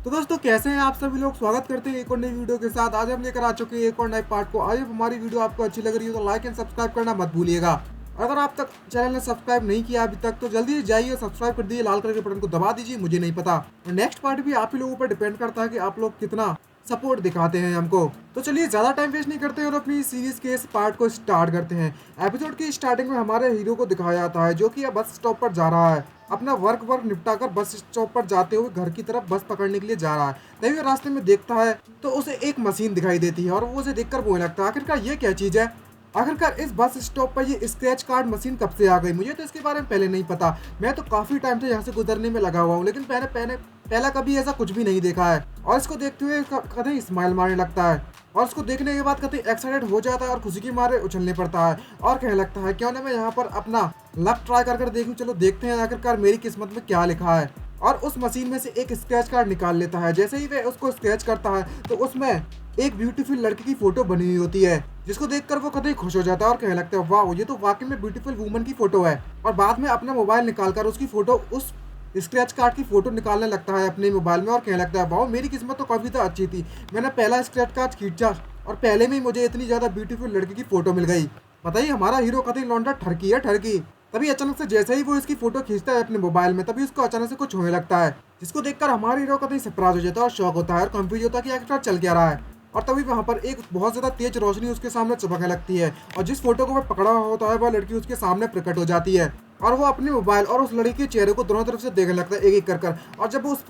तो दोस्तों कैसे हैं आप सभी लोग। स्वागत करते हैं एक और नई वीडियो के साथ। आज हम लेकर आ चुके हैं एक और नए पार्ट को। आज हमारी वीडियो आपको अच्छी लग रही है तो लाइक एंड सब्सक्राइब करना मत भूलिएगा। अगर आप तक चैनल ने सब्सक्राइब नहीं किया अभी तक तो जल्दी जाइए सब्सक्राइब कर दीजिए, लाल कलर के बटन को दबा दीजिए। मुझे नहीं पता और नेक्स्ट पार्ट भी आप ही लोगों पर डिपेंड करता है कि आप लोग कितना सपोर्ट दिखाते हैं हमको। तो चलिए ज़्यादा टाइम वेस्ट नहीं करते और अपनी सीरीज के इस पार्ट को स्टार्ट करते हैं। एपिसोड की स्टार्टिंग में हमारे हीरो को दिखाया जाता है जो कि अब बस स्टॉप पर जा रहा है। अपना वर्क निपटाकर बस स्टॉप पर जाते हुए घर की तरफ बस पकड़ने के लिए जा रहा है। तभी वो रास्ते में देखता है तो उसे एक मशीन दिखाई देती है और वो उसे देखकर बोलने लगता है आखिरकार ये क्या चीज़ है। आखिरकार इस बस स्टॉप पर ये स्क्रैच कार्ड मशीन कब से आ गई, मुझे तो इसके बारे में पहले नहीं पता। मैं तो काफ़ी टाइम से यहाँ से गुजरने में लगा हुआ हूँ लेकिन पहला कभी ऐसा कुछ भी नहीं देखा है। और इसको देखते हुए कतई स्माइल मारने लगता है और उसको देखने के बाद कतई एक्साइटेड हो जाता है और खुशी के मारे उछलने पड़ता है और कहने लगता है क्यों ना मैं यहाँ पर अपना लक ट्राई कर देखूं। चलो देखते हैं आखिरकार मेरी किस्मत में क्या लिखा है। और उस मशीन में से एक स्क्रैच कार्ड निकाल लेता है। जैसे ही वह उसको स्क्रैच करता है तो उसमें एक ब्यूटीफुल लड़की की फोटो बनी हुई होती है जिसको देखकर वो कतई खुश हो जाता है और कहने लगता है वाह ये तो वाकई में ब्यूटीफुल वुमन की फोटो है। और बाद में अपना मोबाइल निकालकर उसकी फोटो उस स्क्रैच कार्ड की फोटो निकालने लगता है अपने मोबाइल में और कहने लगता है वाह मेरी किस्मत तो काफी तो अच्छी थी, मैंने पहला स्क्रैच कार्ड खींचा और पहले में ही मुझे इतनी ज्यादा ब्यूटीफुल लड़की की फोटो मिल गई। बताइए हमारा हीरो कतई लौंडा ठरकी है ठरकी। तभी अचानक से जैसे ही वो इसकी फोटो खींचता है अपने मोबाइल में तभी उसको अचानक से कुछ होने लगता है जिसको देखकर हमारा हीरो कतई सरप्राइज हो जाता है और शॉक होता है और कंफ्यूज होता है कि आखिरकार चल क्या रहा है। और तभी वहाँ पर एक बहुत ज्यादा तेज रोशनी उसके सामने चमकने लगती है और जिस फोटो को वह पकड़ा हुआ होता है वह लड़की उसके सामने प्रकट हो जाती है और वो अपने मोबाइल और उस लड़की के चेहरे को दोनों तरफ से देखने लगता है एक एक कर और जब वो उस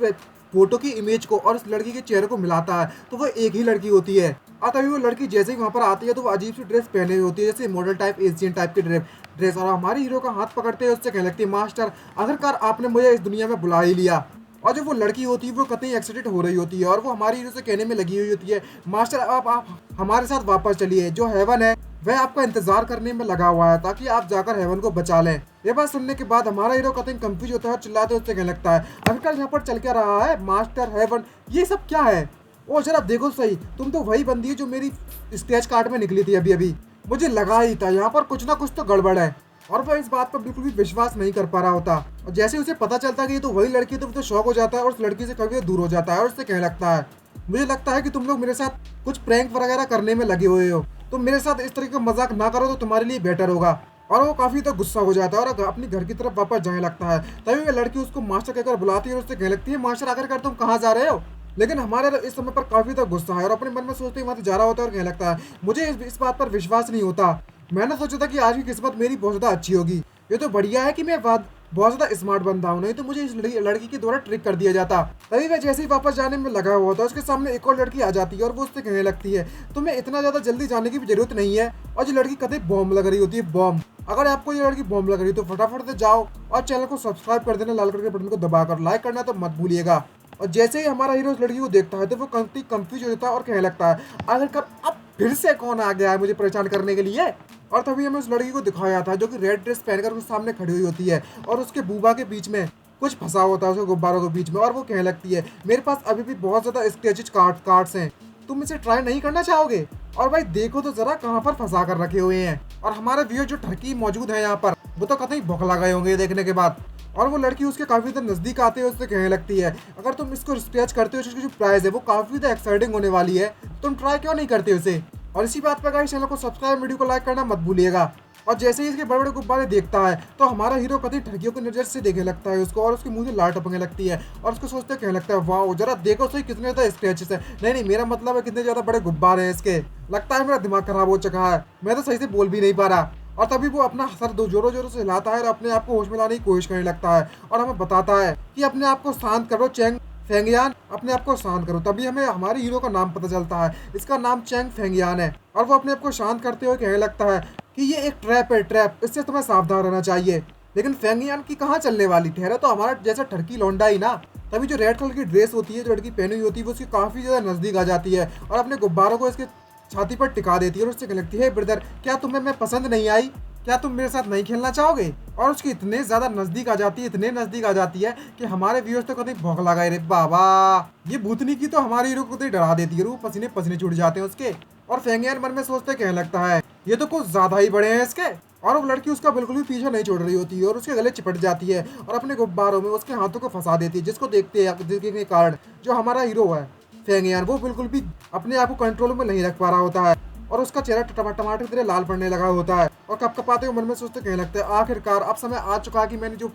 फोटो की इमेज को और उस लड़की के चेहरे को मिलाता है तो वो एक ही लड़की होती है। और तभी वो लड़की जैसे ही वहाँ पर आती है तो वो अजीब सी ड्रेस पहने हुई होती है जैसे मॉडल टाइप एशियन टाइप की ड्रेस और हमारे हीरो का हाथ पकड़ते हैं उससे कहने लगती है मास्टर आखिरकार आपने मुझे इस दुनिया में बुला ही लिया। और जो वो लड़की होती है वो कतई एक्साइटेड हो रही होती है और वो हमारी हीरो से कहने में लगी हुई होती है मास्टर आप हमारे साथ वापस चलिए, जो हेवन है वह आपका इंतजार करने में लगा हुआ है ताकि आप जाकर हेवन को बचा लें। ये बात सुनने के बाद हमारा हीरो कतई कंफ्यूज होता है और चिल्लाते उससे कहने लगता है आखिरकार यहाँ पर चल क्या रहा है मास्टर, हेवन ये सब क्या है। ओ जरा देखो सही, तुम तो वही बंदी है जो मेरी स्क्रैच कार्ड में निकली थी अभी अभी, मुझे लगा ही था यहाँ पर कुछ ना कुछ तो गड़बड़ है। और वह इस बात पर बिल्कुल भी विश्वास नहीं कर पा रहा होता और जैसे उसे पता चलता है कि ये तो वही लड़की है तो वो तो शौक हो जाता है और उस लड़की से कभी दूर हो जाता है और उससे कहने लगता है मुझे लगता है कि तुम लोग मेरे साथ कुछ प्रैंक वगैरह करने में लगे हुए हो, तुम मेरे साथ इस तरीके का मजाक ना करो तो तुम्हारे लिए बेटर होगा। और वो काफी तो गुस्सा हो जाता है और अपनी घर की तरफ वापस जाने लगता है। तभी वह लड़की उसको मास्टर कहकर बुलाती है और उससे कहने लगती है मास्टर आखिरकार तुम कहाँ जा रहे हो। लेकिन हमारे इस समय पर काफी तो गुस्सा है और अपने मन में सोचते ही वहां से जा रहा होता है और कहने लगता है मुझे इस बात पर विश्वास नहीं होता, मैंने सोचा था कि आज की किस्मत मेरी बहुत ज्यादा अच्छी होगी, ये तो बढ़िया है कि मैं बहुत ज्यादा स्मार्ट बंदा हूँ, नहीं तो मुझे इस लड़की के द्वारा ट्रिक कर दिया जाता। तभी वह जैसे ही वापस जाने में लगा हुआ था उसके सामने एक और लड़की आ जाती है और वो उससे कहने लगती है तुम्हें इतना ज्यादा जल्दी जाने की भी जरूरत नहीं है। और जो लड़की कतई बॉम्ब लग रही होती है बॉम्ब, अगर आपको ये लड़की बॉम्ब लग रही है तो फटाफट से जाओ और चैनल को सब्सक्राइब कर देना, लाल कलर के बटन को दबाकर लाइक करना तो मत भूलिएगा। और जैसे ही हमारा हीरो उस लड़की को देखता है तो वो कंफ्यूज हो जाता है और कहने लगता है आखिरकार अब फिर से कौन आ गया है मुझे परेशान करने के लिए। और तभी हमें उस लड़की को दिखाया था जो कि रेड ड्रेस पहनकर उसके सामने खड़ी हुई होती है और उसके बूबा के बीच में कुछ फंसा होता है उसके गुब्बारों के बीच में और वो कहने लगती है मेरे पास अभी भी बहुत ज्यादा स्केचेज कार्ड्स हैं, तुम इसे ट्राई नहीं करना चाहोगे। और भाई देखो तो जरा कहाँ पर फंसा कर रखे हुए हैं। और हमारे व्यूअर जो ठरकी मौजूद है यहाँ पर वो तो कतई बौखला गए होंगे देखने के बाद। और वो लड़की उसके काफी ज्यादा नजदीक आते हुए उससे कहने लगती है अगर तुम इसको स्क्रैच करते हो इसकी जो प्राइस है वो काफी ज्यादा एक्साइटिंग होने वाली है, तुम ट्राई क्यों नहीं करते उसे। और इसी बात पर गाइस चैनल को सब्सक्राइब वीडियो को लाइक करना मत भूलिएगा। और जैसे ही इसके बड़े बड़े गुब्बारे देखता है तो हमारा हीरो कतई ठगियों की नजर से देखने लगता है उसको और उसके मुंह से लाल टपकने लगती है और उसको सोचते कहने लगता है वाह जरा देखो सही कितने ज्यादा स्क्रैचेस है, नहीं मेरा मतलब है कितने ज्यादा बड़े गुब्बारे हैं इसके, लगता है मेरा दिमाग खराब हो चुका है, मैं तो सही से बोल भी नहीं पा रहा। और तभी वो अपना सर जोरों जोरों से हिलाता है और अपने आप को होश में लाने की कोशिश करने लगता है और हमें बताता है कि अपने आप को शांत करो चैंग फेंगयान, अपने आप को शांत करो। तभी हमें हमारे हीरो का नाम पता चलता है, इसका नाम चैंग फेंगयान है और वो अपने आप को शांत करते हुए कहने लगता है कि ये एक ट्रैप है, ट्रैप, इससे तुम्हें सावधान रहना चाहिए। लेकिन फेंगयान की कहाँ चलने वाली, ठहरा तो हमारा जैसा ठरकी लौंडा ही ना। तभी जो रेड कलर की ड्रेस होती है जो लड़की पहनी हुई होती है वो उसकी काफी ज्यादा नजदीक आ जाती है और अपने गुब्बारों को इसके छाती पर टिका देती है और उससे कहने लगती है ब्रदर क्या तुम्हें मैं पसंद नहीं आई, क्या तुम मेरे साथ नहीं खेलना चाहोगे। और उसकी इतने ज्यादा नजदीक आ जाती है, इतने नजदीक आ जाती है कि हमारे व्यूअर्स तो कतई भौंकला गए रे बाबा, ये भूतनी की तो हमारे हीरो को कतई डरा देती है, वो पसीने पसीने छूट जाते हैं उसके। और फेंगयान मन में सोचते कहने लगता है ये तो कुछ ज्यादा ही बड़े हैं इसके, और वो लड़की उसका बिल्कुल भी पीछा नहीं छोड़ रही होती है और उसके गले चिपट जाती है और अपने गुब्बारों में उसके हाथों को फंसा देती है, जिसको देखने के कारण जो हमारा हीरो है फेंग यान, वो बिल्कुल भी अपने आप को कंट्रोल में नहीं रख पा रहा होता है और उसका चेहरा टमाटर की तरह लाल पड़ने लगा होता है और कपकपाते हुए मन में सोचते कहने लगता है, आखिरकार अब समय आ चुका है कि मैंने जो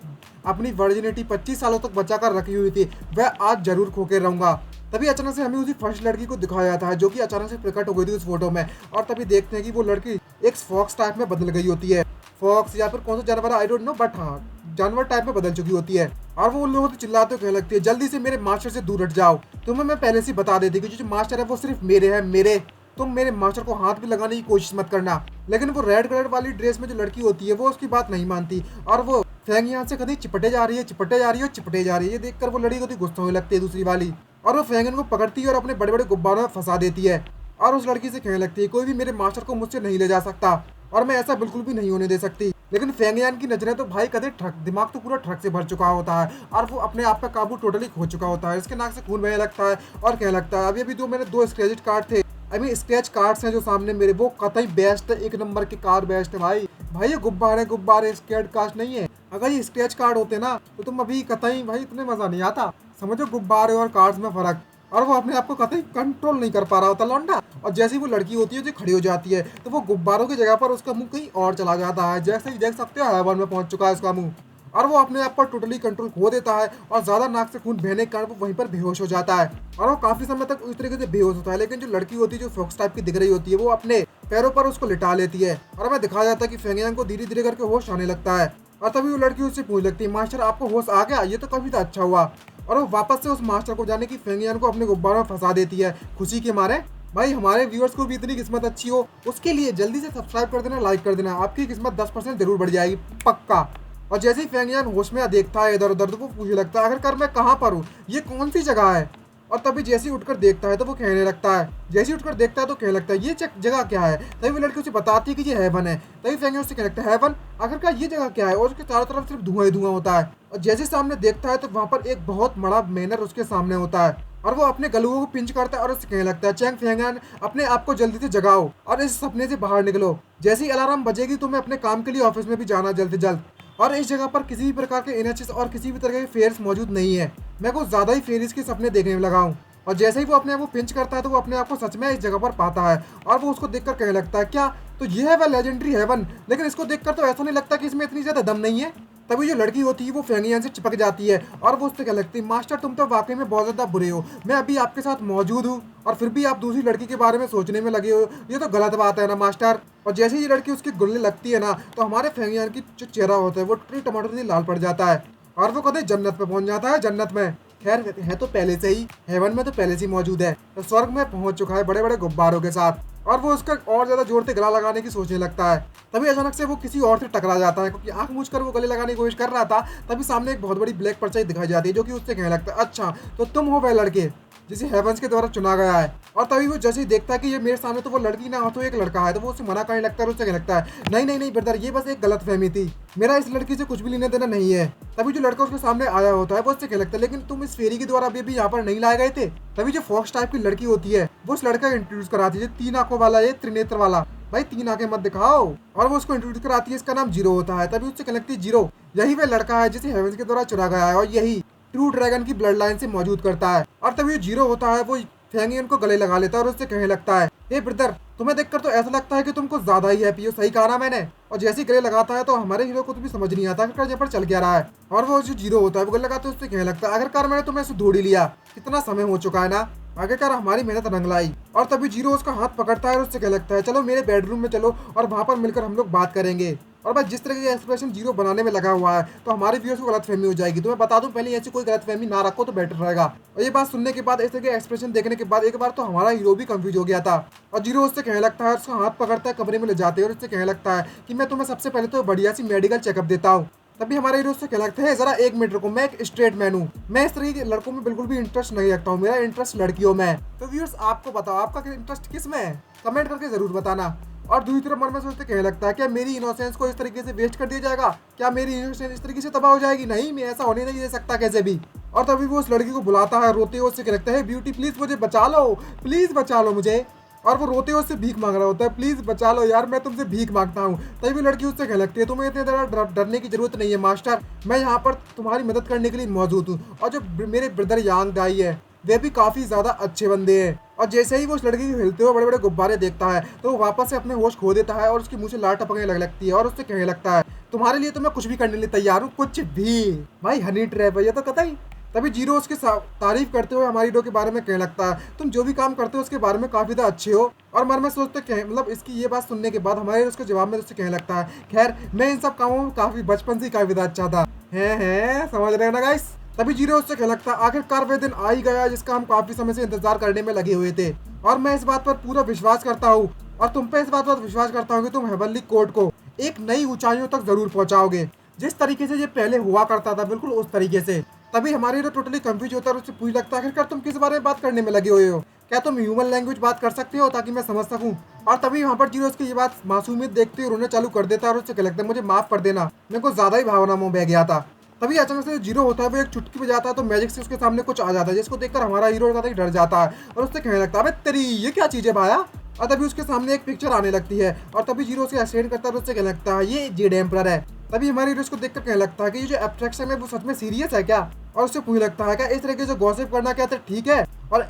अपनी वर्जिनिटी 25 सालों तक बचा कर रखी हुई थी वह आज जरूर खो के रहूंगा। तभी अचानक से हमें उसी फर्स्ट लड़की को दिखाया जाता है जो कि अचानक से प्रकट हो गई थी उस फोटो में और तभी देखते हैं कि वो लड़की एक फॉक्स टाइप में बदल गई होती है, फॉक्स या फिर कौन सा जानवर आई डोंट नो, बट हाँ जानवर टाइप में बदल चुकी होती है और वो उन लोगों से चिल्लाते कहने लगती है, जल्दी से मेरे मास्टर से दूर हट जाओ। तुम्हें मैं पहले से बता देती कि जो मास्टर है वो सिर्फ मेरे हैं, मेरे, तुम मेरे मास्टर को हाथ भी लगाने की कोशिश मत करना। लेकिन वो रेड कलर वाली ड्रेस में जो लड़की होती है वो उसकी बात नहीं मानती और वो फेंग यहाँ से कभी चिपटे जा रही है, चिपटे जा रही है, चिपटे जा रही है। देखकर वो लड़की को गुस्सा होने लगती है दूसरी वाली और वो फेंगन को पकड़ती है और अपने बड़े बड़े गुब्बारों में फंसा देती है और उस लड़की से कहने लगती है, कोई भी मेरे मास्टर को मुझसे नहीं ले जा सकता और मैं ऐसा बिल्कुल भी नहीं होने दे सकती। लेकिन फेंगयान की नजरें तो भाई कदे ट्रक, दिमाग तो पूरा ट्रक से भर चुका होता है और वो अपने आप का काबू टोटली खो चुका होता है। इसके नाक से खून बहने लगता है और कहने लगता है, अभी जो मैंने 2 स्क्रैच कार्ड थे, अभी स्क्रैच कार्ड्स हैं जो सामने मेरे, वो कतई बेस्ट है, 1 नंबर के कार बेस्ट है भाई। भाई ये गुब्बारे स्क्रैच कार्ड नहीं है, अगर ये स्क्रैच कार्ड होते ना तो तुम अभी कतई भाई इतने मजा नहीं आता। समझो गुब्बारे और कार्ड्स में फर्क। और वो अपने आप को कतई कंट्रोल नहीं कर पा रहा होता लौंडा। और जैसे ही वो लड़की होती है जो खड़ी हो जाती है तो वो गुब्बारों की जगह पर उसका मुंह कहीं और चला जाता है, जैसे ही देख सकते हो हेवन में पहुंच चुका है उसका मुंह और वो अपने आप पर टोटली कंट्रोल खो देता है और ज्यादा नाक से खून बहने के कारण वो वहीं पर बेहोश हो जाता है और वो काफी समय तक उस तरीके से बेहोश होता है। लेकिन जो लड़की होती है जो फॉक्स टाइप की दिख रही होती है वो अपने पैरों पर उसको लिटा लेती है और हमें दिखाया जाता है कि फेंगयांग को धीरे धीरे करके होश आने लगता है और तभी वो लड़की उससे पूछ लगती है, मास्टर आपको होश आ गया, ये तो काफी अच्छा हुआ। और वो वापस से उस मास्टर को जाने की फेंगयांग को अपने गुब्बारों में फंसा देती है खुशी के मारे। भाई हमारे व्यूअर्स को भी इतनी किस्मत अच्छी हो उसके लिए जल्दी से सब्सक्राइब कर देना, लाइक कर देना, आपकी किस्मत 10% जरूर बढ़ जाएगी पक्का। और जैसे ही फेंगयान होश में देखता है इधर उधर तो वो पूछने लगता है, आखिरकार मैं कहाँ पर हूँ, ये कौन सी जगह है। और तभी जैसे ही उठकर देखता है तो वो कहने लगता है, जैसे ही उठकर देखता है तो कहने लगता है, ये जगह क्या है। तभी वो लड़की उसे बताती है कि ये हेवन है। तभी फेंगयान उससे कहने लगता है, हेवन, आखिरकार ये जगह क्या है। और उसके चारों तरफ सिर्फ धुआं ही धुआं होता है और जैसे सामने देखता है तो वहाँ पर एक बहुत बड़ा मैनर उसके सामने होता है और वो अपने गलुओं को पिंच करता है और उससे कहने लगता है, चैंग फेंगयान अपने आप को जल्दी से जगाओ और इस सपने से बाहर निकलो। जैसे ही अलार्म बजेगी तो मैं अपने काम के लिए ऑफिस में भी जाना जल्द से जल्द और इस जगह पर किसी भी प्रकार के एनएचएस और किसी भी तरह के फेयर्स मौजूद नहीं है, मैं कुछ ज्यादा ही फेयर्स के सपने देखने में लगा हूँ। और जैसे ही वो अपने आप को पिंच करता है तो वो अपने आप को सच में इस जगह पर पाता है और वो उसको देखकर कहने लगता है, क्या तो ये है वह लेजेंडरी हेवन। लेकिन इसको देखकर तो ऐसा नहीं लगता कि इसमें इतनी ज्यादा दम नहीं है। तभी जो लड़की होती है वो फेंगयान से चिपक जाती है और वो उससे कहने लगती है, मास्टर तुम तो वाकई में बहुत ज्यादा बुरे हो, मैं अभी आपके साथ मौजूद हूँ और फिर भी आप दूसरी लड़की के बारे में सोचने में लगे हो, ये तो गलत बात है ना मास्टर। और जैसे ही ये लड़की उसके गले लगती है ना तो हमारे फेंगयान की जो चेहरा होता है वो टोटली टमाटर से लाल पड़ जाता है और वो कदे जन्नत पे पहुंच जाता है। जन्नत में खैर है तो पहले से ही, हेवन में तो पहले से ही मौजूद है, तो स्वर्ग में पहुंच चुका है बड़े बड़े गुब्बारों के साथ और वो उसका और ज्यादा जोर से गला लगाने की सोचने लगता है। तभी अचानक से वो किसी और से टकरा जाता है क्योंकि आंख मूझ कर वो गले लगाने की कोशिश कर रहा था। तभी सामने एक बहुत बड़ी ब्लैक परछाई दिखाई जाती है जो कि उससे कहने लगता है, अच्छा तो तुम हो वह लड़के जिसे हेवंस के द्वारा चुना गया है। और तभी वो जैसे ही देखता है कि ये मेरे सामने तो वो लड़की ना हो तो एक लड़का है तो वो उसे मना करने लगता है और उससे कहने लगता है, नहीं नहीं नहीं ब्रदर, ये बस एक गलत फहमी थी, मेरा इस लड़की से कुछ भी लेना देना नहीं है। तभी जो लड़का उसके सामने आया होता है वो उससे कहने लगता है, लेकिन तुम इस फेरी के द्वारा अभी यहाँ पर नहीं लाए गए थे। तभी जो फॉक्स टाइप की लड़की होती है वो उस लड़का को इंट्रोड्यूस कराती है, 3 आंखों वाला, ये त्रिनेत्र वाला, भाई 3 आंखें मत दिखाओ। और वो उसको इंट्रोड्यूस कराती है, इसका नाम जीरो होता है। तभी उससे कहने लगती है, जीरो यही वह लड़का है जिसे हेवंस के द्वारा चुरा गया है और यही ट्रू ड्रैगन की ब्लड लाइन से मौजूद करता है। और तभी जीरो होता है वो फेंगयान को गले लगा लेता है और उससे कहने लगता है, हे ब्रदर, तुम्हें देखकर तो ऐसा लगता है कि तुम कुछ ज्यादा ही हैप्पी हो, सही कहा ना मैंने। और जैसे ही गले लगाता है तो हमारे हीरो को तो भी समझ नहीं आता कि यहाँ पर चल क्या रहा है। और वो जो जीरो होता है वो गले लगाते उससे कहने लगता है, आखिरकार मैंने तुम्हें ऐसे ढूंढ ही लिया, कितना समय हो चुका है ना, आखिरकार हमारी मेहनत रंग लाई। और तभी जीरो उसका हाथ पकड़ता है और उससे कहने लगता है, चलो मेरे बेडरूम में चलो और वहां पर मिलकर हम लोग बात करेंगे। और बस जिस तरह के एक्सप्रेशन जीरो बनाने में लगा हुआ है तो हमारे व्यूअर्स को गलतफहमी हो जाएगी। तो मैं बता दूं पहले, ऐसी कोई गलतफहमी ना रखो तो बेटर रहेगा। और ये बात सुनने के बाद, इस तरह के एक्सप्रेशन देखने के बाद एक बार तो हमारा हीरो भी कंफ्यूज हो गया था। और जीरो उससे कहने लगता है, उसका हाथ पकड़ता है, कमरे में ले जाते हैं और उससे कहने लगता है कि मैं तुम्हें सबसे पहले तो बढ़िया सी मेडिकल चेकअप देता हूँ। तभी हमारे हीरो से कहने लगते हैं, जरा 1 मिनट रुको, मैं एक स्ट्रेट मैन हूँ, मैं इस तरह के लड़कों में बिल्कुल भी इंटरेस्ट नहीं रखता हूँ, मेरा इंटरेस्ट लड़कियों में है। तो व्यूअर्स आपको बताओ आपका इंटरेस्ट किस में है, कमेंट करके जरूर बताना। और दूसरी तरफ मन में सोचते कहने लगता है, क्या मेरी इनोसेंस को इस तरीके से वेस्ट कर दिया जाएगा, क्या मेरी इनोसेंस इस तरीके से तबाह हो जाएगी, नहीं मैं ऐसा होने नहीं दे सकता कैसे भी। और तभी वो उस लड़की को बुलाता है रोते हुए, उससे कहता है, ब्यूटी प्लीज मुझे बचा लो, प्लीज बचा लो मुझे। और वो रोते हुए उससे भीख मांग रहा होता है, प्लीज बचा लो यार, मैं तुमसे भीख मांगता हूँ। तभी लड़की उससे कहने लगती है, तुम्हें इतने ज़्यादा डरने की जरूरत नहीं है मास्टर, मैं यहाँ पर तुम्हारी मदद करने के लिए मौजूद हूँ। और जो मेरे ब्रदर यांग दाई है वे भी काफी ज्यादा अच्छे बंदे हैं। और जैसे ही वो उस लड़की को हिलते हुए बड़े बड़े गुब्बारे देखता है तो वो वापस से अपने होश खो देता है और उसके मुंह से लार टपकने लगती है और उससे कहने लगता है, तुम्हारे लिए तो मैं कुछ भी करने लिए तैयार हूँ, कुछ भी। भाई हनी ट्रैप है ये तो कतई। तभी जीरो उसकी तारीफ करते हुए हमारी हीरो के बारे में कहने लगता है, तुम जो भी काम करते हो उसके बारे में काफी ज्यादा अच्छे हो। और मन में सोचते मतलब इसकी ये बात सुनने के बाद हमारे उसके जवाब में उससे कहने लगता है, खैर मैं इन सब कामों में काफी बचपन से ही काफी ज्यादा अच्छा था। है समझ रहे हो ना गाइस। तभी जीरो उससे कहने लगता है, आखिरकार वे दिन आ ही गया जिसका हम काफी समय से इंतजार करने में लगे हुए थे, और मैं इस बात पर पूरा विश्वास करता हूँ और तुम पे इस बात पर विश्वास करता हूँ कि तुम हेवनली कोर्ट को एक नई ऊंचाइयों तक जरूर पहुंचाओगे, जिस तरीके से ये पहले हुआ करता था बिल्कुल उस तरीके से। तभी हमारे हीरो टोटली कंफ्यूज होता है और उससे पूछ लगता है, आखिरकार तुम किस बारे में बात करने में लगे हुए हो, क्या तुम ह्यूमन लैंग्वेज बात कर सकते हो ताकि मैं समझ सकूं। और तभी वहाँ पर जीरो उसकी ये बात मासूमियत देखते हुए रोना चालू कर देता है और उससे लगता है, मुझे माफ कर देना, मेरे को ज्यादा ही भावना में बह गया था। तभी अचानक से जीरो होता है वो एक चुटकी बजाता है तो मैजिक से उसके सामने कुछ आ जाता है, जिसको देखकर हमारा हीरो डर जाता है और उससे कहने लगता है, अबे तेरी ये क्या चीज है भाया। और तभी उसके सामने एक पिक्चर आने लगती है और तभी जीरो उसे एक्सटेंड करता है और उससे कहने लगता है, ये जेड एम्परर है। तभी हमारे हीरो उसको देखकर कहने लगता है कि ये जो एब्स्ट्रैक्शन है वो सच में सीरियस है क्या। और उससे पूछ लगता है, क्या इस तरीके से गॉसिप करना क्या ठीक है, और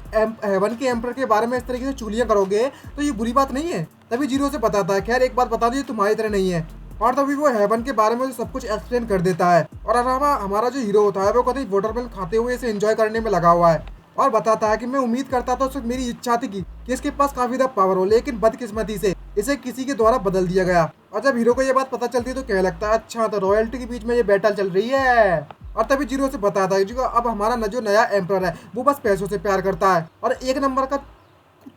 हेवन के एम्परर के बारे में इस तरीके से चुगलियां करोगे तो ये बुरी बात नहीं है। तभी जीरो से बताता है, खैर एक बात बता दीजिए, तुम्हारी तरह नहीं है। और तभी वो हेवन के बारे में सब कुछ एक्सप्लेन कर देता है और हमारा जो हीरो होता है वो कभी वाटरमेलन खाते हुए इसे एंजॉय करने में लगा हुआ है और बताता है कि मैं उम्मीद करता था, उसमें मेरी इच्छा थी कि इसके पास काफी ज्यादा पावर हो, लेकिन बदकिस्मती से इसे किसी के द्वारा बदल दिया गया। और जब हीरो को ये बात पता चलती है तो कहने लगता है, अच्छा तो रॉयल्टी के बीच में ये बैटल चल रही है। और तभी जीरो से बताता है, अब हमारा जो नया एम्परर है वो बस पैसों से प्यार करता है और एक नंबर का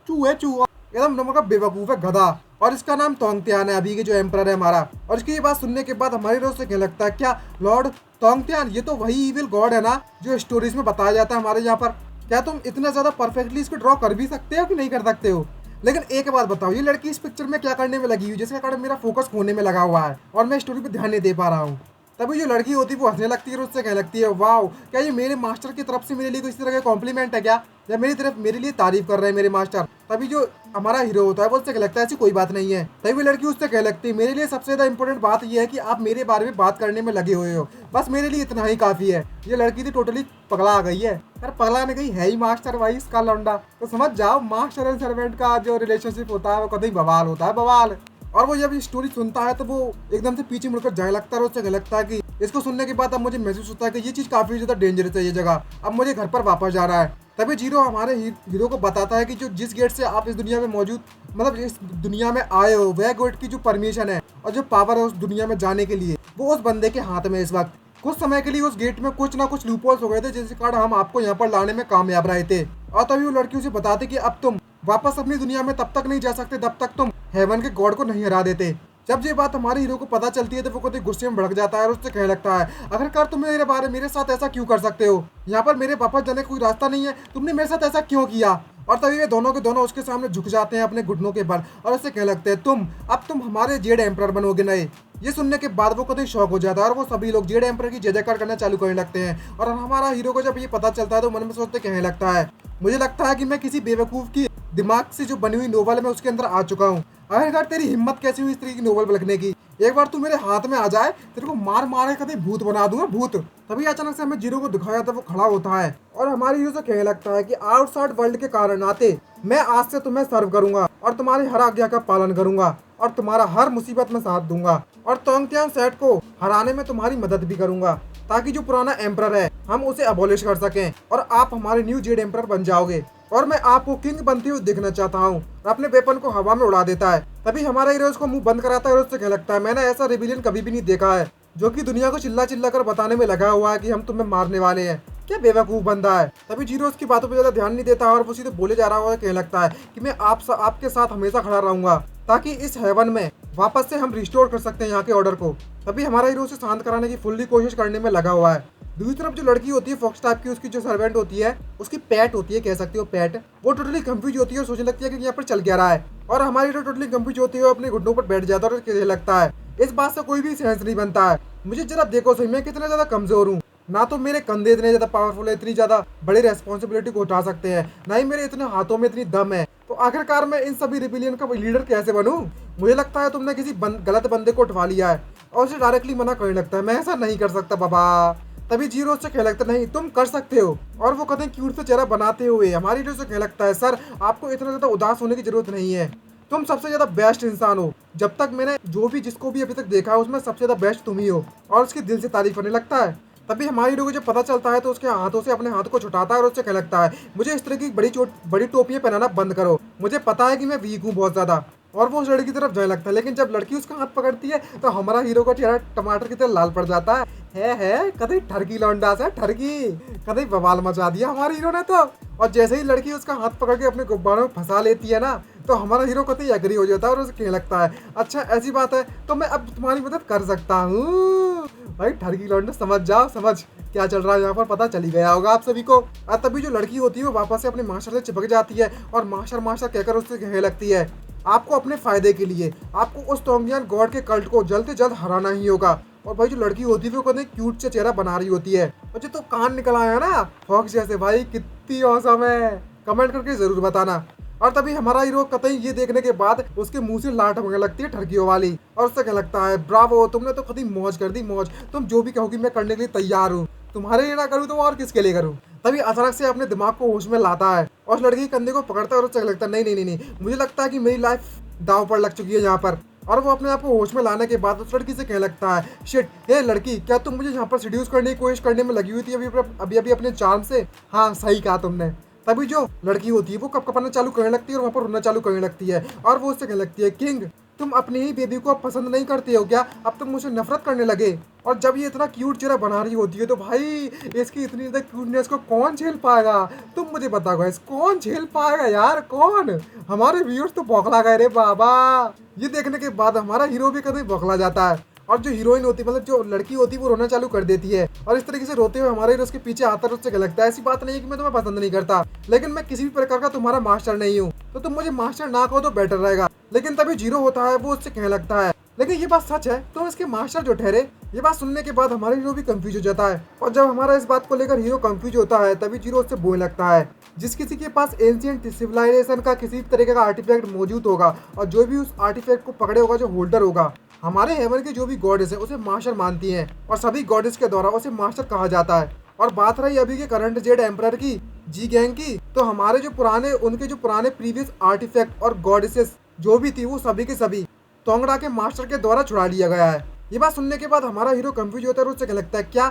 चूहा एकदम नंबर का बेवकूफ है, गधा। और इसका नाम तोंगतियान है, अभी के जो एम्परर है हमारा। और इसकी ये बात सुनने के बाद हमारे रोज से कहने लगता है, क्या लॉर्ड तोंगतियान ये तो वही इविल गॉड है ना जो स्टोरीज में बताया जाता है हमारे यहाँ पर, क्या तुम इतना ज्यादा परफेक्टली इसको ड्रॉ कर भी सकते हो कि नहीं कर सकते हो। लेकिन एक बात बताओ, ये लड़की इस पिक्चर में क्या करने में लगी हुई जिसके कारण मेरा फोकस खोने में लगा हुआ है और मैं स्टोरी पे ध्यान नहीं दे पा रहा हूँ। तभी जो लड़की होती है वो हंसने लगती है और उससे कहने लगती है, वाओ क्या ये मेरे मास्टर की तरफ से मेरे लिए कोई इस तरह का कॉम्प्लीमेंट है क्या, या मेरे लिए तारीफ कर रहे हैं मेरे मास्टर। तभी जो हमारा हीरो होता है वो उससे लगता है ऐसी कोई बात नहीं है। तभी वो लड़की उससे कह लगती है, मेरे लिए सबसे ज्यादा इंपॉर्टेंट बात यह है कि आप मेरे बारे में बात करने में लगे हुए हो, बस मेरे लिए इतना ही काफी है। ये लड़की थी टोटली पगला आ गई है यार, पगला नहीं गई है ही मास्टर भाई इसका लौंडा। तो समझ जाओ मास्टर एंड सर्वेंट का जो रिलेशनशिप होता है वो कभी बवाल होता है, बवाल। और वो जब ये स्टोरी सुनता है तो वो एकदम से पीछे मुड़कर जाने लगता है और उससे लगता है कि इसको सुनने के बाद अब मुझे महसूस होता है कि ये चीज काफी ज्यादा डेंजरस है ये जगह, अब मुझे घर पर वापस जा रहा है। तभी जीरो हमारे हीरो को बताता है कि जो जिस गेट से आप इस दुनिया में मौजूद मतलब इस दुनिया में आए हो वह गेट की जो परमिशन है और जो पावर है उस दुनिया में जाने के लिए वो उस बंदे के हाथ में। इस वक्त कुछ समय के लिए उस गेट में कुछ ना कुछ लूपहोल्स हो गए थे जिसके कारण हम आपको यहाँ पर लाने में कामयाब रहे थे। और तभी वो लड़की उसे बताते कि अब तुम वापस अपनी दुनिया में तब तक नहीं जा सकते जब तक तुम हेवन के गॉड को नहीं हरा देते। जब ये बात हमारे हीरो को पता चलती है तो वो खुद गुस्से में भड़क जाता है और उससे कहने लगता है, आखिरकार तुम मेरे साथ ऐसा क्यों कर सकते हो, यहाँ पर मेरे वापस जाने का कोई रास्ता नहीं है, तुमने मेरे साथ ऐसा क्यों किया। और तभी वे दोनों के दोनों उसके सामने झुक जाते हैं अपने घुटनों के बल और उससे कहने लगते हैं, तुम हमारे जेड एम्परर बनोगे नए। ये सुनने के बाद वो कभी शौक हो जाता है और वो सभी लोग जेड एम्परर की जय जयकार करना चालू करने लगते हैं। और हमारा हीरो को जब ये पता चलता है तो मन में सोचते कहने लगता है, मुझे लगता है कि मैं किसी बेवकूफ की दिमाग से जो बनी हुई नोवेल में उसके अंदर आ चुका हूँ। आखिरकार तेरी हिम्मत कैसी हुई इस तरीके की नोवेल लिखने की, एक बार तू मेरे हाथ में आ जाए तेरे को मार मार के कभी भूत बना दूंगा, भूत। तभी अचानक से हमें जीरो को दिखाया था वो खड़ा होता है और हमारे हीरो से कहने लगता है कि आउटसाइड वर्ल्ड के कारण आते मैं आज से तुम्हें सर्व करूंगा और तुम्हारी हर आज्ञा का पालन करूंगा और तुम्हारा हर मुसीबत में साथ दूंगा और तोंगतियान सेट को हराने में तुम्हारी मदद भी करूंगा ताकि जो पुराना एम्परर है हम उसे अबॉलिश कर सकें और आप हमारे न्यू जेड एम्परर बन जाओगे। और मैं आपको किंग बनते हुए देखना चाहता हूँ। अपने वेपन को हवा में उड़ा देता है। तभी हमारा हीरो उसको मुंह बंद कराता है और उससे कहने लगता है, मैंने ऐसा रिबिलियन कभी भी नहीं देखा है जो कि दुनिया को चिल्ला चिल्ला कर बताने में लगा हुआ है कि हम तुम्हें मारने वाले हैं, क्या बेवकूफ बंदा है। तभी जीरो उसकी बातों पर ज्यादा ध्यान नहीं देता और वो सीधे बोले जा रहा है, कहने लगता है कि मैं आपके साथ हमेशा खड़ा रहूंगा ताकि इस हेवन में वापस से हम रिस्टोर कर सकते हैं यहाँ के ऑर्डर को। तभी हमारा हीरो उसे शांत कराने की फुल्ली कोशिश करने में लगा हुआ है। दूसरी तरफ जो लड़की होती है फॉक्स टाइप की, उसकी जो सर्वेंट होती है, उसकी पेट होती है, कह सकती हो पेट, वो टोटली कंफ्यूज होती है और सोचने लगती है कि यहाँ पर चल क्या रहा है। और हमारी हीरो टोटली कंफ्यूज होती है, अपने घुटनों पर बैठ जाता है और कहने लगता है, इस बात से कोई भी सेंस नहीं बनता है, मुझे जरा देखो सही मैं कितना ज्यादा कमजोर हूँ, ना तो मेरे कंधे इतने ज्यादा पावरफुल है, इतनी ज्यादा बड़ी रेस्पॉन्सिबिलिटी को उठा सकते हैं, ना ही मेरे इतने हाथों में इतनी दम है तो आखिरकार मैं इन सभी रिबिलियन का लीडर कैसे बनूं? मुझे लगता है तुमने किसी गलत बंदे को उठवा लिया है और उसे डायरेक्टली मना करने लगता है, मैं ऐसा नहीं कर सकता बाबा। तभी जीरो से कहने लगता नहीं तुम कर सकते हो, और वो कहते हैं क्यूट से चेहरा बनाते हुए हमारी हीरो से कहने लगता है सर आपको इतना ज्यादा उदास होने की जरूरत नहीं है, तुम सबसे ज्यादा बेस्ट इंसान हो, जब तक मैंने जो भी जिसको भी अभी तक देखा है उसमें सबसे ज्यादा बेस्ट तुम ही हो। और उसकी दिल से तारीफ करने लगता है। तभी हमारी हीरो को जब पता चलता है तो उसके हाथों से अपने हाथ को छुटाता है और उससे कहने लगता है मुझे इस तरह की बड़ी टोपियां पहनाना बंद करो, मुझे पता है कि मैं वीक हूँ बहुत ज्यादा। और वो उस लड़की की तरफ जाने लगता है, लेकिन जब लड़की उसका हाथ पकड़ती है तो हमारा हीरो का चेहरा टमाटर की तरह लाल पड़ जाता है कभी ठरकी लौंडा से ठरकी, कभी बवाल मचा दिया हमारे हीरो ने तो। और जैसे ही लड़की उसका हाथ पकड़ के अपने गुब्बारों में फंसा लेती है ना, तो हमारा हीरो कतई एग्री हो जाता है और उसे कहने लगता है अच्छा ऐसी बात है तो मैं अब तुम्हारी मदद कर सकता हूँ। भाई ठरकी लौंडा समझ जाओ, समझ क्या चल रहा है यहाँ पर पता चली गया होगा आप सभी को। और तभी जो लड़की होती है वो वापस से अपने मास्टर से चिपक जाती है और मास्टर मास्टर कहकर उससे कहने लगती है आपको अपने फायदे के लिए आपको उस तोंगियान गॉड के कल्ट को जल्द से जल्द हराना ही होगा। और भाई जो लड़की होती है वो कहते क्यूट से चेहरा बना रही होती है और जो तो कान निकल आया ना फॉक्स जैसे, भाई कितनी औसम है, कमेंट करके जरूर बताना। और तभी हमारा हीरो कतई ये देखने के बाद उसके मुंह से लाट होने लगती है ठरकियों वाली और उससे क्या लगता है ब्रावो तुमने तो कतई मौज कर दी मौज, तुम जो भी कहोगी मैं करने के लिए तैयार हूँ, तुम्हारे लिए ना करूँ तो और किसके लिए करूँ। तभी अचानक से अपने दिमाग को होश में लाता है और लड़की के कंधे को पकड़ता है और उससे लगता है नहीं नहीं नहीं मुझे लगता है कि मेरी लाइफ दाव पर लग चुकी है यहाँ पर। और वो अपने आप को होश में लाने के बाद उस लड़की से कहने लगता है शिट हे लड़की क्या तुम मुझे यहाँ पर सीड्यूस करने की कोशिश करने में लगी हुई थी अभी अपने चार्म से? हाँ सही कहा तुमने। तभी जो लड़की होती है वो कपकपाना चालू करने लगती है और वहाँ पर रोना चालू करने लगती है और वो उससे कहने लगती है किंग तुम अपनी ही बेबी को अब पसंद नहीं करते हो क्या, अब तुम मुझसे नफरत करने लगे। और जब ये इतना क्यूट चेहरा बना रही होती है तो भाई इसकी इतनी ज्यादा क्यूटनेस को कौन झेल पाएगा, तुम मुझे बताओ गाइस कौन झेल पाएगा यार, कौन? हमारे व्यूअर्स तो बौखला गए रे बाबा। ये देखने के बाद हमारा हीरो भी कभी बौखला जाता है और जो हीरोइन होती है मतलब जो लड़की होती है वो रोना चालू कर देती है और इस तरीके से रोते हुए हमारे हीरो उसके पीछे आता है। उससे लगता है ऐसी बात नहीं है कि मैं तुम्हें पसंद नहीं करता, लेकिन मैं किसी भी प्रकार का तुम्हारा मास्टर नहीं हूँ, तो तुम मुझे मास्टर ना कहो तो बेटर रहेगा। लेकिन तभी जीरो होता है वो उससे कहने लगता है लेकिन ये बात सच है तुम इसके मास्टर जो ठहरे। ये बात सुनने के बाद हमारे हीरो भी कंफ्यूज हो जाता है और जब हमारा इस बात को लेकर हीरो कंफ्यूज होता है तभी जीरो उससे बोलने लगता है जिस किसी के पास एंशिएंट सिविलाइजेशन का किसी तरीके का आर्टिफैक्ट मौजूद होगा और जो भी उस आर्टिफैक्ट को पकड़े होगा जो होल्डर होगा, हमारे हेवन के जो भी गॉडेस है उसे मास्टर मानती हैं और सभी गॉडेस के द्वारा उसे मास्टर कहा जाता है। और बात रही अभी के करंट जेड एम्परर की जी गैंग की, तो हमारे जो पुराने प्रीवियस आर्टिफैक्ट और गॉडेसेस जो भी थी वो सभी के सभी तोंगड़ा के मास्टर के द्वारा छुड़ा लिया गया है। ये बात सुनने के बाद हमारा हीरो कंफ्यूज होता है और उससे क्या लगता है क्या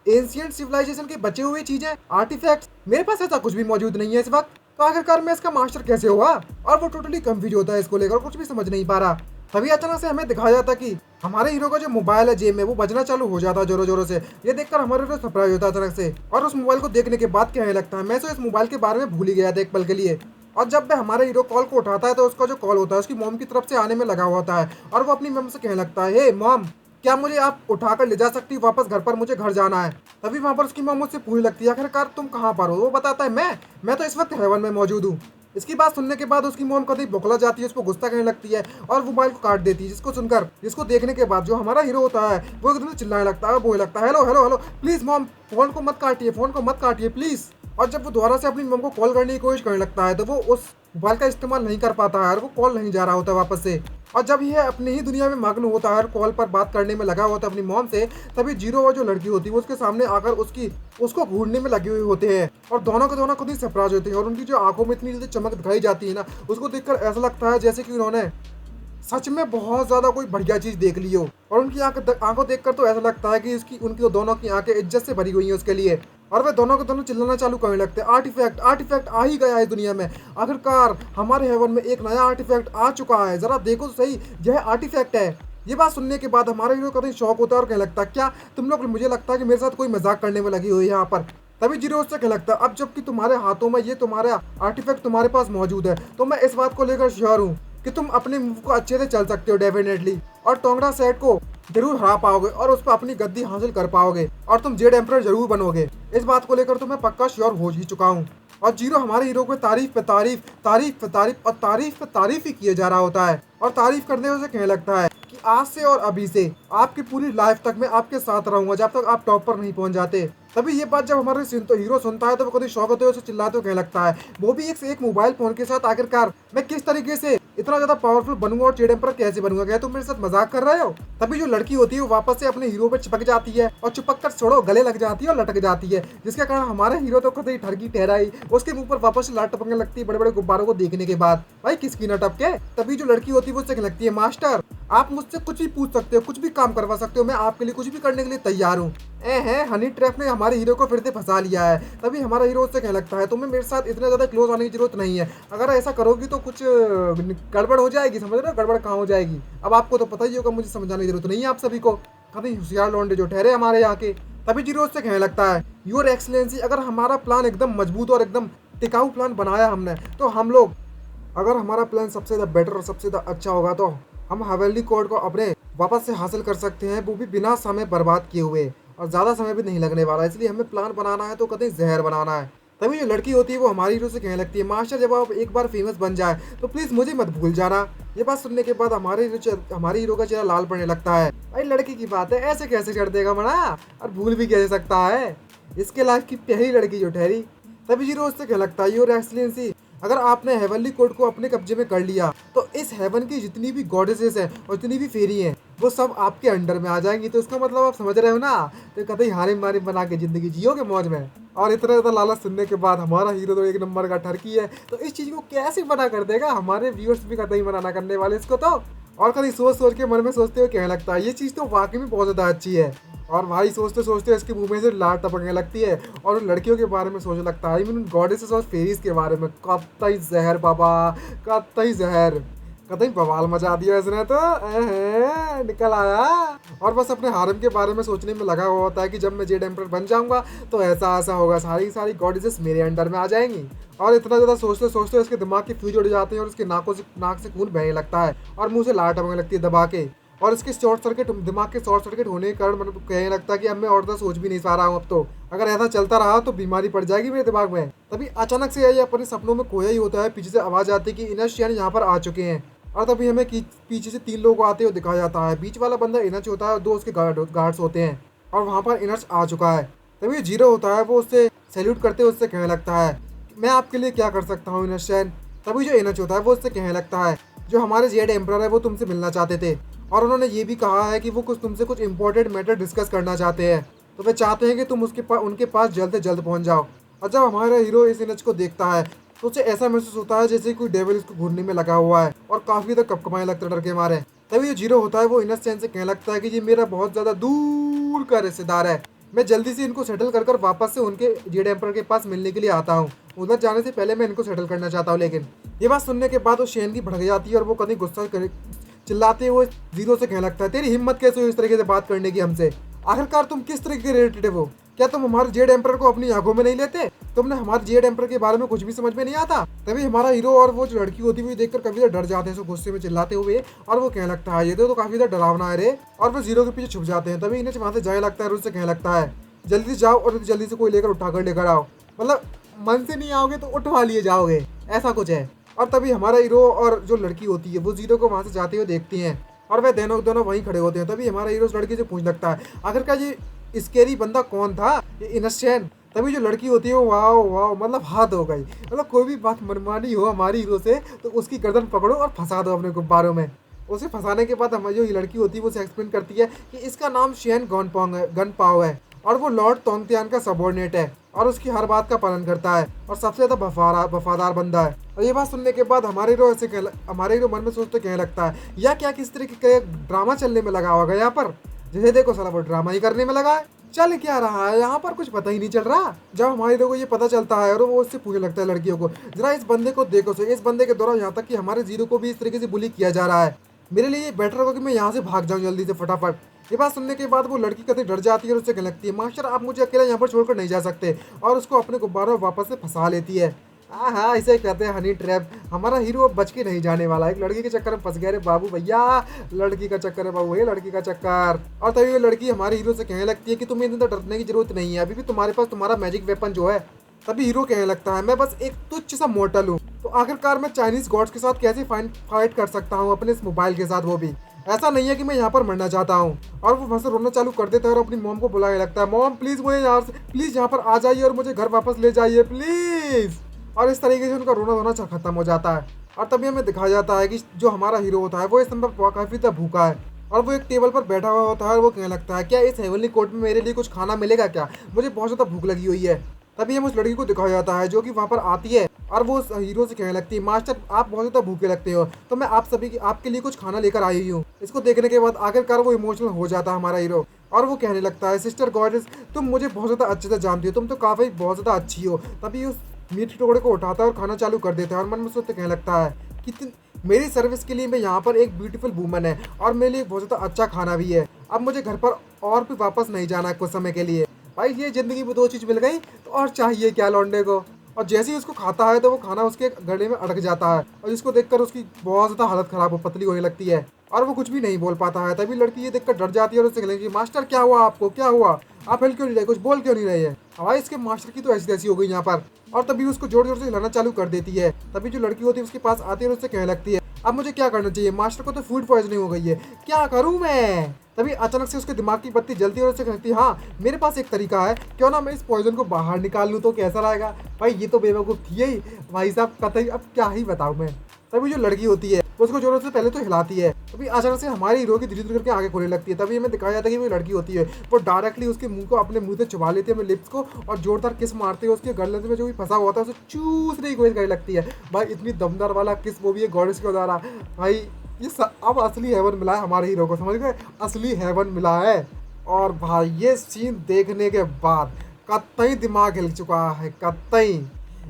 एंशिएंट सिविलाइजेशन के बचे हुए चीजें आर्टिफैक्ट्स, मेरे पास ऐसा कुछ भी मौजूद नहीं है इस वक्त, तो आखिरकार मैं इसका मास्टर कैसे हुआ? और वो टोटली कंफ्यूज होता है इसको लेकर, कुछ भी समझ नहीं पा रहा। तभी अचानक से हमें दिखाया जाता कि हमारे हीरो का जो मोबाइल है जेब में वो बजना चालू हो जाता है जोरों जोरों से। ये देखकर हमारे हीरो सरप्राइज होता है अचानक से और उस मोबाइल को देखने के बाद कहने लगता है मैं तो इस मोबाइल के बारे में भूल ही गया था एक पल के लिए। और जब वह हमारे हीरो कॉल को उठाता है तो उसका जो कॉल होता है उसकी मॉम की तरफ से आने में लगा हुआ होता है और वो अपनी मॉम से कहने लगता है हे मॉम क्या मुझे आप उठाकर ले जा सकती हो वापस घर पर, मुझे घर जाना है। तभी वहाँ पर उसकी मॉम मुझसे पूछने लगती है आखिरकार तुम कहाँ पर हो? वो बताता है मैं तो इस वक्त हेवन में मौजूद हूँ। इसकी बात सुनने के बाद उसकी मॉम कभी बौखला जाती है, उसको गुस्सा करने लगती है और मोबाइल को काट देती है। जिसको देखने के बाद जो हमारा हीरो होता है वो एकदम चिल्लाने लगता है, बोलने लगता है hello hello hello please mom phone को मत काटिए प्लीज। और जब वो दोबारा से अपनी मॉम को कॉल करने की कोशिश करने लगता है तो वो उस मोबाइल का इस्तेमाल नहीं कर पाता है और वो कॉल नहीं जा रहा होता वापस से। और जब यह अपनी ही दुनिया में मग्न होता है और कॉल पर बात करने में लगा होता है अपनी मॉम से, तभी जीरो और जो लड़की होती है वो उसके सामने आकर उसको घूरने में लगे हुए होते हैं और दोनों के दोनों खुद ही सरप्राइज होते हैं और उनकी जो आंखों में इतनी चमक दिखाई जाती है ना, उसको देखकर ऐसा लगता है जैसे कि उन्होंने सच में बहुत ज्यादा कोई बढ़िया चीज देख ली हो। और उनकी आंखों देखकर तो ऐसा लगता है कि उनकी दोनों की आंखें इज्जत से भरी हुई हैं उसके लिए। और वे दोनों के दोनों चिल्लाना चालू करने लगते हैं आर्टिफैक्ट आ ही गया है दुनिया में, आखिरकार हमारे हेवन में एक नया आर्टिफैक्ट आ चुका है, जरा देखो तो सही यह आर्टिफैक्ट है। ये बात सुनने के बाद हमारा हीरो कभी शौक होता है और कहने लगता है क्या तुम लोग, मुझे लगता है कि मेरे साथ कोई मजाक करने में लगी हुई है यहाँ पर। तभी जीरो उससे कहने लगता है अब जबकि तुम्हारे हाथों में ये तुम्हारा आर्टिफैक्ट तुम्हारे पास मौजूद है तो मैं इस बात को लेकर श्योर हूँ कि तुम अपने मूव को अच्छे से चल सकते हो डेफिनेटली, और टोंगड़ा सेट को जरूर हरा पाओगे और उस पर अपनी गद्दी हासिल कर पाओगे और तुम जेड एम्परर जरूर बनोगे। इस बात को लेकर तो मैं पक्का श्योर हो ही चुका हूँ। और जीरो हमारे हीरो को तारीफ पे तारीफ और तारीफ ही किए जा रहा होता है और तारीफ करने से कहने लगता है कि आज से और अभी से आपकी पूरी लाइफ तक मैं आपके साथ रहूंगा जब तक आप टॉप पर नहीं पहुंच जाते। तभी ये बात जब हमारे हीरो सुनता है तो वो कभी शौक होते हैं, उसे चिल्लाते हुए कहने लगता है, वो भी एक मोबाइल फोन के साथ। आखिरकार मैं किस तरीके से इतना ज्यादा पावरफुल बनूंगा और जेड एम्परर कैसे बनूंगा? क्या तुम मेरे साथ मजाक कर रहे हो? तभी जो लड़की होती है वो वापस से अपने हीरो पे चिपक जाती है और चिपक कर छोड़ो गले लग जाती है और लटक जाती है, जिसके कारण हमारे हीरो तो खुद ही ठरकी ठहराई। उसके मुंह पर वापस से लाट टपकने लगती है बड़े बड़े गुब्बारों को देखने के बाद। भाई किसकी न टपके? तभी जो लड़की होती है वो उससे कहने लगती है, मास्टर आप मुझसे कुछ भी पूछ सकते हो, कुछ भी काम करवा सकते हो, मैं आपके लिए कुछ भी करने के लिए तैयार हूँ। हनी ट्रैप ने हमारे हीरो को फिर से फंसा लिया है। तभी हमारा हीरो उससे कहने लगता है, तुम्हें मेरे साथ इतना ज्यादा क्लोज आने की जरूरत नहीं है, अगर ऐसा करोगी तो कुछ गड़बड़ हो जाएगी, समझ रहे हो? गड़बड़ कहाँ हो जाएगी? अब आपको तो पता ही होगा, मुझे समझाने की जरूरत नहीं है आप सभी को, कभी होशियार लौंडे जो ठहरे हमारे यहाँ के। तभी जीरो उससे कहने लगता है, योर एक्सलेंसी अगर हमारा प्लान एकदम मजबूत और एकदम टिकाऊ प्लान बनाया हमने, तो हम लोग अगर हमारा प्लान सबसे ज़्यादा बेटर और सबसे ज़्यादा अच्छा होगा तो हम हवेली कोड को अपने वापस से हासिल कर सकते हैं, वो भी बिना समय बर्बाद किए हुए, और ज़्यादा समय भी नहीं लगने वाला। इसलिए हमें प्लान बनाना है तो कतई जहर बनाना है। तभी जो लड़की होती है वो हमारी हीरो से कहने लगती है, मास्टर जब आप एक बार फेमस बन जाए तो प्लीज़ मुझे मत भूल जाना। ये बात सुनने के बाद हमारे हीरो का चेहरा लाल पड़ने लगता है। भाई लड़की की बात है, ऐसे कैसे कर देगा मना, और भूल भी कैसे सकता है? इसके लाइफ की पहली लड़की जो ठहरी। तभी हीरो उससे कहने लगता है, योर एक्सलेंसी अगर आपने हेवनली कोड को अपने कब्जे में कर लिया तो इस हेवन की जितनी भी गॉडेसेस हैं और जितनी भी फेरी हैं वो सब आपके अंडर में आ जाएंगी। तो इसका मतलब आप समझ रहे हो ना? तो कतई हारिम मारिम बना के जिंदगी जियोगे मौज में। और इतना ज़्यादा लालच सुनने के बाद हमारा हीरो तो एक नंबर का ठरकी है, तो इस चीज़ को कैसे मना कर देगा? हमारे व्यूअर्स भी कतई मना ना करने वाले इसको तो। और कभी सोच सोच के मन में सोचते हुए कहने लगता है, ये चीज़ तो वाकई में बहुत ज़्यादा अच्छी है। और भाई सोचते सोचते इसके मुंह में से लाट टपकने लगती है और उन लड़कियों के बारे में सोचने लगता है, उन गॉडेसेस और फेरीज के बारे में। कतई जहर बाबा, कतई जहर, कतई बवाल मचा दिया इसने तो। निकल आया और बस अपने हारम के बारे में सोचने में लगा हुआ होता है कि जब मैं जेड एम्परर बन जाऊंगा तो ऐसा ऐसा होगा, सारी सारी गॉडेसेस मेरे अंडर में आ जाएंगी। और इतना ज़्यादा सोचते सोचते उसके दिमाग के फ्यूज उड़ जाते हैं और उसके नाक से खून बहने लगता है और मुंह से लाट टपकने लगती है दबा के। और इसके शॉर्ट सर्किट, दिमाग के शॉर्ट सर्किट होने के कारण मतलब कहने लगता है कि अब मैं और तो सोच भी नहीं पा रहा हूँ, अब तो अगर ऐसा चलता रहा तो बीमारी पड़ जाएगी मेरे दिमाग में। तभी अचानक से ये अपने सपनों में खोया ही होता है, पीछे से आवाज़ आती है कि इनश यानी यहाँ पर आ चुके हैं। और तभी हमें पीछे से 3 लोग आते हुए दिखाया जाता है। बीच वाला बंदा इनच होता है और 2 उसके गार्ड्स होते हैं और वहाँ पर इनच आ चुका है। तभी जीरो होता है, वो उससे सैल्यूट करते हुए उससे कहने लगता है, मैं आपके लिए क्या कर सकता हूँ इनच चैन? तभी जो इनच होता है वो उससे कहने लगता है, जो हमारे जेड एम्परर है वो तुमसे मिलना चाहते थे और उन्होंने ये भी कहा है कि वो तुमसे कुछ इंपॉर्टेंट मैटर डिस्कस करना चाहते हैं, तो वे चाहते हैं कि तुम उनके पास जल्द से जल्द पहुंच जाओ। और जब हमारा हीरो इस इनच को देखता है तो उसे ऐसा महसूस होता है जैसे कोई डेविल इसको घूरने में लगा हुआ है और काफ़ी तक कपकपाने लगता है डर के मारे। तभी ये जीरो होता है, वो इनच चैन से कहने लगता है कि ये मेरा बहुत ज़्यादा दूर का रिश्तेदार है, मैं जल्दी से इनको सेटल कर वापस से उनके जेड एम्परर के पास मिलने के लिए आता हूँ। उधर जाने से पहले मैं इनको सेटल करना चाहता हूँ। लेकिन ये बात सुनने के बाद वो शेन की भड़क जाती है और वो कभी गुस्सा चिल्लाते हुए जीरो से कहने लगता है, तेरी हिम्मत कैसे हुई इस तरीके से बात करने की हमसे? आखिरकार तुम किस तरीके के रिलेटेड हो? क्या तुम हमारे जेड एम्परर को अपनी आंखों में नहीं लेते? तुमने हमारे जेड एम्परर के बारे में कुछ भी समझ में नहीं आता? तभी हमारा हीरो और वो जो लड़की होती है देखकर काफी डर जाते हैं, गुस्से में चिल्लाते हुए, और वो कहने लगता है, ये तो काफी डरावना है रे, और वो जीरो के पीछे छुप जाते हैं। तभी इन्हें वहां से जाने लगता है और उससे कहने लगता है, जल्दी से जाओ और जल्दी से कोई लेकर आओ, मतलब मन से नहीं आओगे तो उठवा लिए जाओगे, ऐसा कुछ है। और तभी हमारा हीरो और जो लड़की होती है वो जीरो को वहां से जाते हुए देखती हैं और वे दोनों वहीं खड़े होते हैं। तभी हमारा हीरो उस लड़की से पूछ लगता है, आखिरकार ये स्केरी बंदा कौन था, ये इनसेंट? तभी जो लड़की होती है वो वाह वाह मतलब हाथ हो गई, मतलब कोई भी बात मनमानी हो हमारी हीरो से तो उसकी गर्दन पकड़ो और फंसा दो अपने गुब्बारों में। उसे फंसाने के बाद हमारी जो लड़की होती है वो उसे एक्सप्लेन करती है कि इसका नाम शेन गन पाओ है और वो लॉर्ड तोंगतियान का सबॉर्डिनेट है और उसकी हर बात का पालन करता है और सबसे ज़्यादा वफादार बंदा है। और ये बात सुनने के बाद हमारे हीरो मन में सोचते कहने लगता है, या क्या किस तरीके का ड्रामा चलने में लगा होगा यहाँ पर? जैसे देखो साला वो ड्रामा ही करने में लगा है, चल क्या रहा है यहाँ पर, कुछ पता ही नहीं चल रहा। जब हमारे हीरो को ये पता चलता है और वो उससे पूछने लगता है लड़कियों को, जरा इस बंदे को देखो, इस बंदे के द्वारा यहाँ तक कि हमारे जीरो को भी इस तरीके से बुली किया जा रहा है, मेरे लिए बेटर होगा कि मैं यहाँ से भाग जाऊँ जल्दी से फटाफट। ये बात सुनने के बाद वो लड़की कतई डर जाती है और उससे कहने लगती है, मास्टर आप मुझे अकेला यहाँ पर छोड़कर नहीं जा सकते, और उसको अपने गुब्बारों वापस से फंसा लेती है। हाँ इसे कहते हैं हनी ट्रैप। हमारा हीरो अब बच के नहीं जाने वाला, एक लड़की के चक्कर में फंस गया रे बाबू भैया, लड़की का चक्कर है बाबू, ये लड़की का चक्कर। और तभी वो लड़की हमारे हीरो से कहने लगती है कि तुम्हें इतना डरने की जरूरत नहीं है, अभी भी तुम्हारे पास तुम्हारा मैजिक वेपन जो है। तभी हीरो कहने लगता है, मैं बस एक तुच्छ सा मोर्टल हूँ, तो आखिरकार मैं चाइनीज गॉड्स के साथ कैसे फाइट कर सकता हूँ अपने इस मोबाइल के साथ, वो भी ऐसा नहीं है कि मैं यहाँ पर मरना चाहता हूँ। और वो वहाँ से रोना चालू कर देता है और अपनी मॉम को बुलाने लगता है, मॉम प्लीज़ मुझे यहाँ से प्लीज़ यहाँ पर आ जाइए और मुझे घर वापस ले जाइए प्लीज़। और इस तरीके से उनका रोना धोना खत्म हो जाता है। और तभी हमें दिखाया जाता है कि जो हमारा हीरो होता है वो इस समय काफ़ी ज़्यादा भूखा है और वो एक टेबल पर बैठा हुआ होता है और वो कहने लगता है, क्या इस हेवनली कोर्ट में मेरे लिए कुछ खाना मिलेगा क्या, मुझे बहुत ज़्यादा भूख लगी हुई है। तभी हम उस लड़की को दिखाया जाता है जो कि वहाँ पर आती है और वो उस हीरो से कहने लगती है, मास्टर आप बहुत ज़्यादा भूखे लगते हो तो मैं आप सभी की आपके लिए कुछ खाना लेकर आई हूँ। इसको देखने के बाद आखिरकार वो इमोशनल हो जाता है हमारा हीरो और वो कहने लगता है, सिस्टर गॉडेस तुम मुझे बहुत ज़्यादा अच्छे से जानती हो, तुम तो काफ़ी बहुत ज़्यादा अच्छी हो। तभी उस मीट के टुकड़े को उठाता है और खाना चालू कर देता है और मन में सोचते कहने लगता है कि मेरी सर्विस के लिए मैं यहाँ पर एक ब्यूटीफुल वूमन है और मेरे लिए बहुत ज़्यादा अच्छा खाना भी है। अब मुझे घर पर और भी वापस नहीं जाना है कुछ समय के लिए। भाई ये ज़िंदगी में दो चीज़ मिल गई तो और चाहिए क्या लौंडे को। और जैसे ही उसको खाता है तो वो खाना उसके गले में अटक जाता है और जिसको देखकर उसकी बहुत ज़्यादा हालत ख़राब हो पतली होने लगती है और वो कुछ भी नहीं बोल पाता है। तभी लड़की ये देखकर डर जाती है और उससे कहती है, मास्टर क्या हुआ आपको, क्या हुआ, आप हिल क्यों नहीं रहे, कुछ बोल क्यों नहीं रहे हैं। हवाई इसके मास्टर की तो ऐसी तैसी हो गई यहाँ पर। और तभी उसको जोर जोर से हिलाना चालू कर देती है। तभी जो लड़की होती है उसके पास आती है और उससे कहने लगती है, अब मुझे क्या करना चाहिए, मास्टर को तो फूड पॉइजनिंग हो गई है, क्या करूँ मैं। तभी अचानक से उसके दिमाग की बत्ती जलती है और उससे कहती है, हाँ मेरे पास एक तरीका है, क्यों ना मैं इस पॉइजन को बाहर निकाल लूँ तो कैसा रहेगा। भाई ये तो बेवकूफ़ थी ही भाई साहब, कतई अब क्या ही बताऊँ मैं। तभी जो लड़की होती है उसको जोरों से पहले तो हिलाती है। तभी अचानक से हमारी हीरो की धीरे धीरे करके आगे खोलने लगती है। तभी हमें दिखाया जाता है कि वो लड़की होती है वो डायरेक्टली उसके मुंह को अपने मुंह से छुपा लेती है अपने लिप्स को और जोरदार किस मारते हुए उसके गले में जो भी फंसा हुआ था उसे चूसने की कोशिश करने लगती है। भाई इतनी दमदार वाला किस वो भी है गॉडेस के द्वारा। भाई ये अब असली हेवन मिला है हमारे हीरो को, समझ गए, असली हेवन मिला है। और भाई ये सीन देखने के बाद कतई दिमाग हिल चुका है, कतई,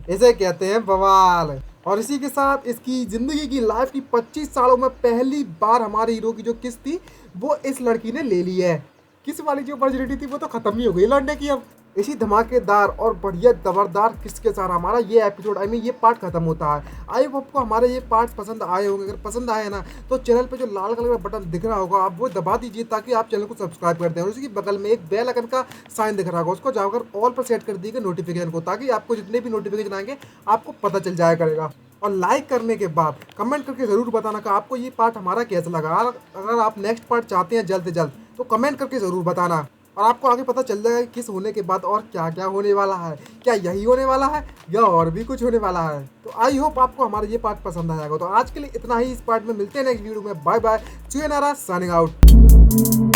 इसे कहते हैं बवाल। और इसी के साथ इसकी ज़िंदगी की लाइफ की 25 सालों में पहली बार हमारे हीरो की जो किस्त थी वो इस लड़की ने ले ली है। किस वाली जो अपॉर्चुनिटी थी वो तो ख़त्म ही हो गई लौटने की। अब इसी धमाकेदार और बढ़िया ज़बरदार किस्त के साथ हमारा ये एपिसोड ये पार्ट खत्म होता है। आई होप आपको हमारे ये पार्ट्स पसंद आए होंगे। अगर पसंद आए ना तो चैनल पे जो लाल कलर का बटन दिख रहा होगा आप वो दबा दीजिए ताकि आप चैनल को सब्सक्राइब कर दें। और उसी के बगल में एक बेल आइकन का साइन दिख रहा होगा उसको जाकर ऑल पर सेट कर दीजिए नोटिफिकेशन को, ताकि आपको जितने भी नोटिफिकेशन आएंगे आपको पता चल जाया करेगा। और लाइक करने के बाद कमेंट करके ज़रूर बताना कि आपको ये पार्ट हमारा कैसा लगा। अगर आप नेक्स्ट पार्ट चाहते हैं जल्द से जल्द तो कमेंट करके ज़रूर बताना और आपको आगे पता चल जाएगा किस होने के बाद और क्या क्या होने वाला है, क्या यही होने वाला है या और भी कुछ होने वाला है। तो आई होप आपको हमारा ये पार्ट पसंद आएगा। तो आज के लिए इतना ही, इस पार्ट में मिलते हैं नेक्स्ट वीडियो में। Bye bye, signing out.